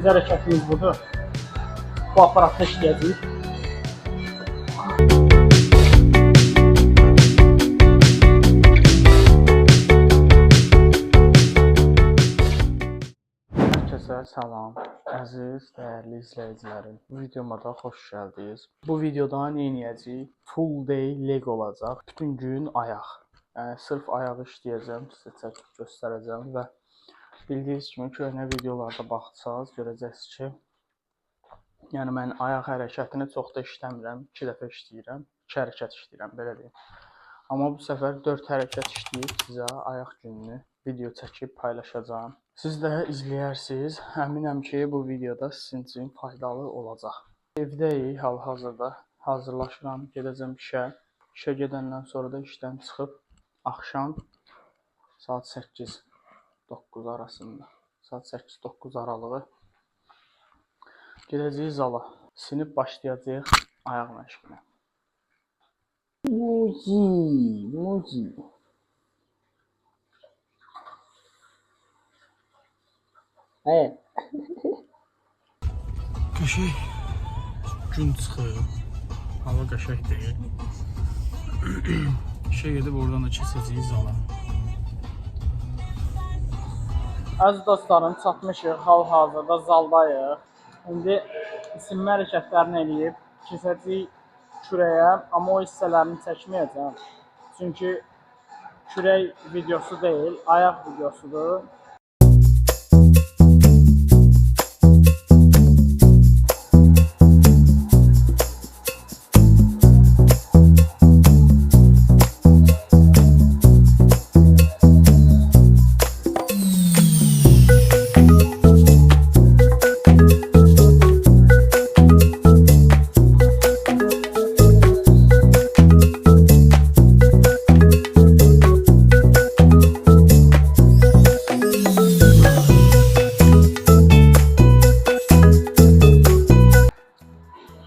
İkinci hərəkətimiz budur. Bu aparatda işləyəcəyik. Herkese salam, əziz, dəyərli izləyicilərim. Videoma da xoş gəldiniz. Bu videoda nə edəcəyik? Full day leg olacaq. Bütün gün ayaq. Yəni sırf ayağı işləyəcəm, sizə çəkib göstərəcəm və bildiyiniz kimi köhnə videolarda baxsaz görəcəksiniz ki, yəni mən ayaq hərəkətini çox da işləmirəm. 2 dəfə işləyirəm, 2 hərəkət işləyirəm, belə deyim. Amma bu səfər 4 hərəkət işləyib sizə ayaq gününü video çəkib paylaşacağam. Siz də izləyərsiniz. Əminəm ki, bu videoda sizin üçün faydalı olacaq. Evdəyik, hal-hazırda hazırlaşıram, gedəcəm işə. İşə gedəndən sonra da işdən çıxıb axşam saat 8-9 arasında, saat 8-9 aralığı gedəcəyik zala. Sinib başlayacağıq ayaq məşqinə. Muzi. Evet. Qəşəng gün çıxır. Hava qəşəng deyil. İşə gedib oradan da keçəcəyik zala. Əziz dostlarım, çatmışıq. Hal-hazırda zaldayıq. İndi isinmə hərəkətlərini eləyib keçəcəyik kürəyə, amma o hissələrini çəkməyəcəm. Çünki kürək videosu deyil, ayaq videosudur.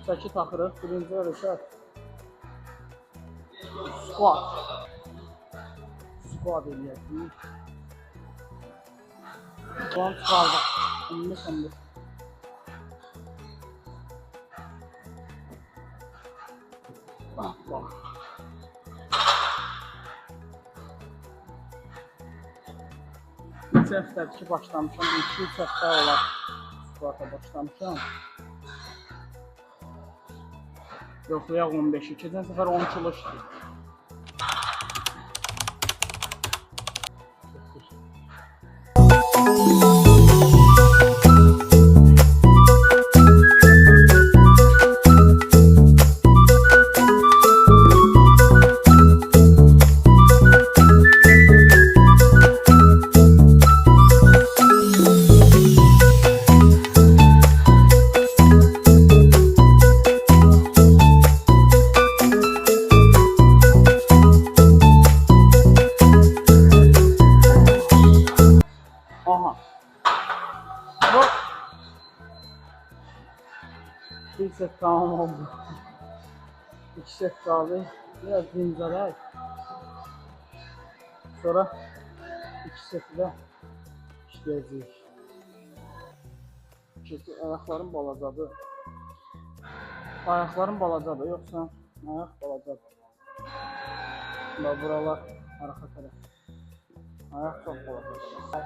Çəki taxırıq. Birinci hərəkət squat eləyəcəyik. Bunu çıxardıq. İndi. Bax. İlk həftədir ki başlamışam. 2-3 həftə olar squata başlamışam. Yoxlayaq 15-i. Keçən səfər 10 kilo işləyib. Bir set tamam oldu. 2 set kaldı. Biraz dincələk. Sonra 2 seti də işləyəcəyik. Çünki ayaqlarım balacadır. Ayaqlarım balacadır, yoxsa ayaq balacadır. Buralar arxa tərəf. Ayaq çox balacadır.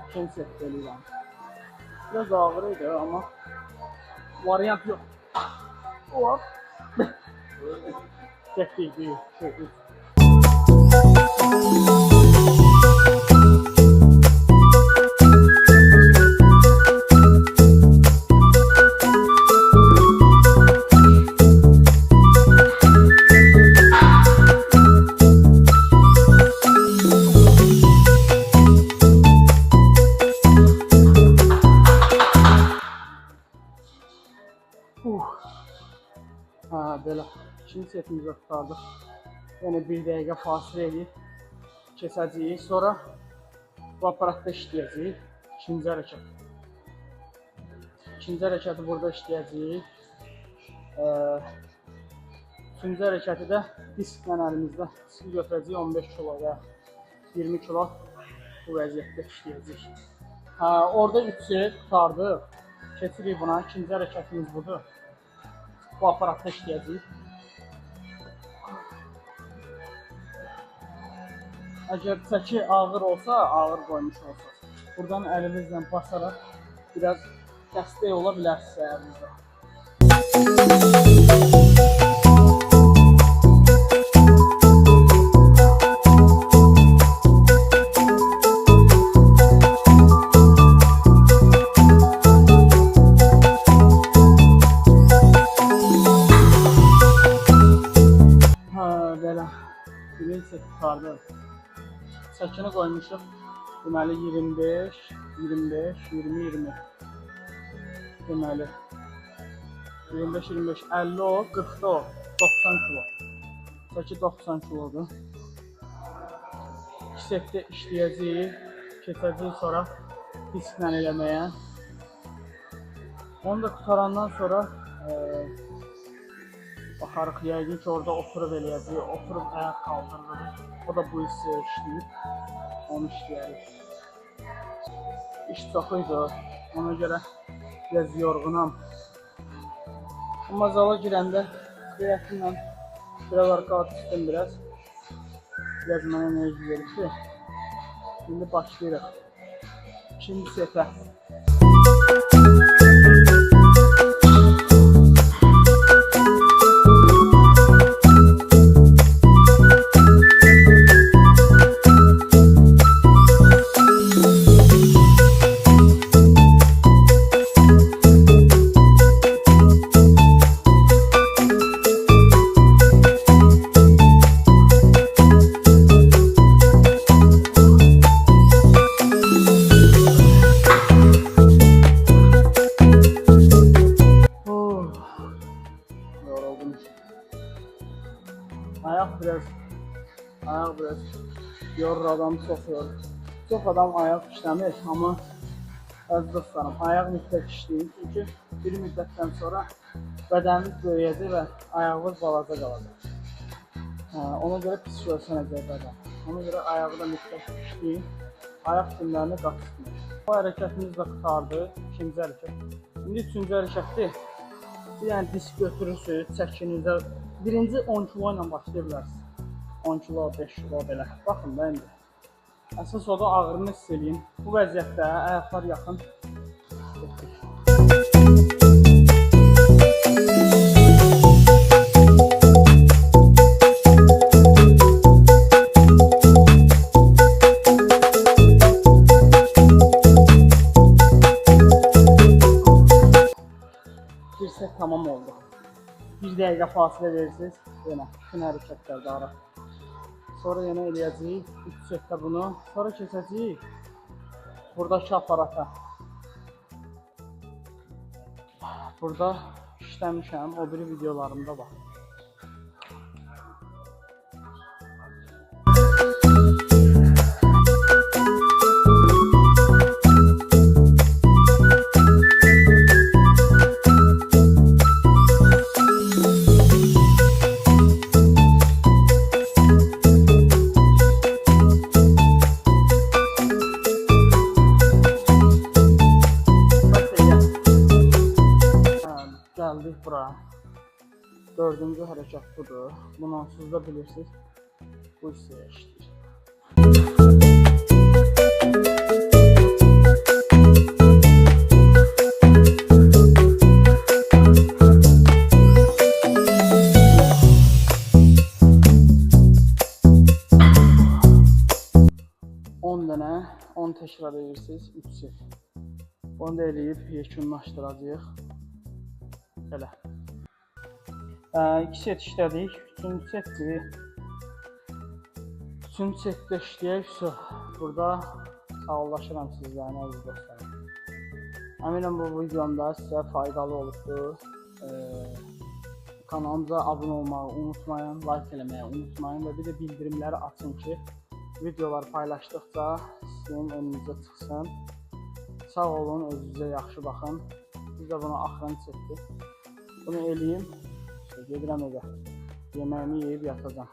2 set eləyirəm. Biraz ağır idi, amma variant yox. Hop. Çektik değil. Belə. İkinci setimizə tutardıq. Yəni 1 dəqiqə fasilə edib keçəcəyik. Sonra bu aparatda işləyəcəyik. İkinci hərəkət. İkinci hərəkəti burada işləyəcəyik. Üçüncü hərəkəti də disklə əlimizdə diski götürəcəyik 15 kilo və 20 kilo bu vəziyyətdə işləyəcəyik. Orada 3 set tutardıq. Keçirik buna. İkinci hərəkətimiz budur. Bu aparatda işləyəcəyik. Əgər çəki ağır olsa, ağır qoymuş olsa, buradan əlimizlə basaraq biraz dəstək ola bilərsiniz əlinizə. Belə. Birinci tutardım. Çəkini qoymuşuq. Deməli 25, 25, 20, 20. Deməli 25, 25, 50 o, 40 da o, 90 kilo. Çəki 90 kilodur. 2 setdə işləyəcəyik. Keçəcəyik sonra disklə eləməyə. Onu da qutarandan sonra baxarıq, yəqin ki orada oturub eləyəcəyik, oturub ayaq qaldırırıq. O da bu hissəyə işləyib, onu işləyərik. İş çoxuydu, ona görə biraz yorğunam. Amma zala girəndə kreatinlə biraz arqa düşdüm biraz. Biraz mənə enerji verir ki, şimdi başlayırıq. İkinci setə. Ayaq biraz yorur adam, çox yorur. Çox adam ayaq işləmir, amma əziz dostlarım, ayaq mütləq işləyir. Çünki bir müddətdən sonra bədəniniz böyüyəcək və ayağınız balaca qalacaq. Ona görə pis görsənəcək bədən. Ona görə ayağı da mütləq işləyin. Ayaq günlərini qatışmayın. Bu hərəkətimiz də qutardı, ikinci hərəkət. Şimdi üçüncü hərəkətdir. Bir dənə disk götürürsünüz, çəkinizə. Birinci 10 kilo ilə başlaya bilərsiniz. 10 kilo, 5 kilo belə. Baxın da indi. Əsas o da ağırını hiss eləyin. Bu vəziyyətdə ayaqlar yaxın. Bir set tamam oldu. 1 dəqiqə fasilə verirsiniz. Yenə bütün hərəkətlərdə ara. Sonra yenə eləyəcəyik. 3 setdə bunu. Sonra keçəcəyik buradakı aparata. Burada işləmişəm. O biri videolarımda bax. Gəldik bura. Dördüncü hərəkət budur. Bunu onsuz da bilirsiniz. Bu hissəyə işləyir. Dənə 10 təkrar edirsiniz, 3 set. Onu da eləyib yekunlaşdıracağıq. Belə. 2 set işlədik. 3-cü setdir. 3-cü setdə işləyək. Burada sağollaşıram sizlərin əziz dostlarım. Əminəm bu videomda sizə faydalı olubdur. Kanalımıza abunə olmağı unutmayın, like eləməyi unutmayın və bir də bildirimləri açın ki, videolar paylaşdıqca sizin önünüzə çıxsın. Sağ olun, özünüzə yaxşı baxın. Biz də bunu axırıncı setdik. Bunu eləyim, gedirəm evə. Yeməyimi yeyib yatacağım.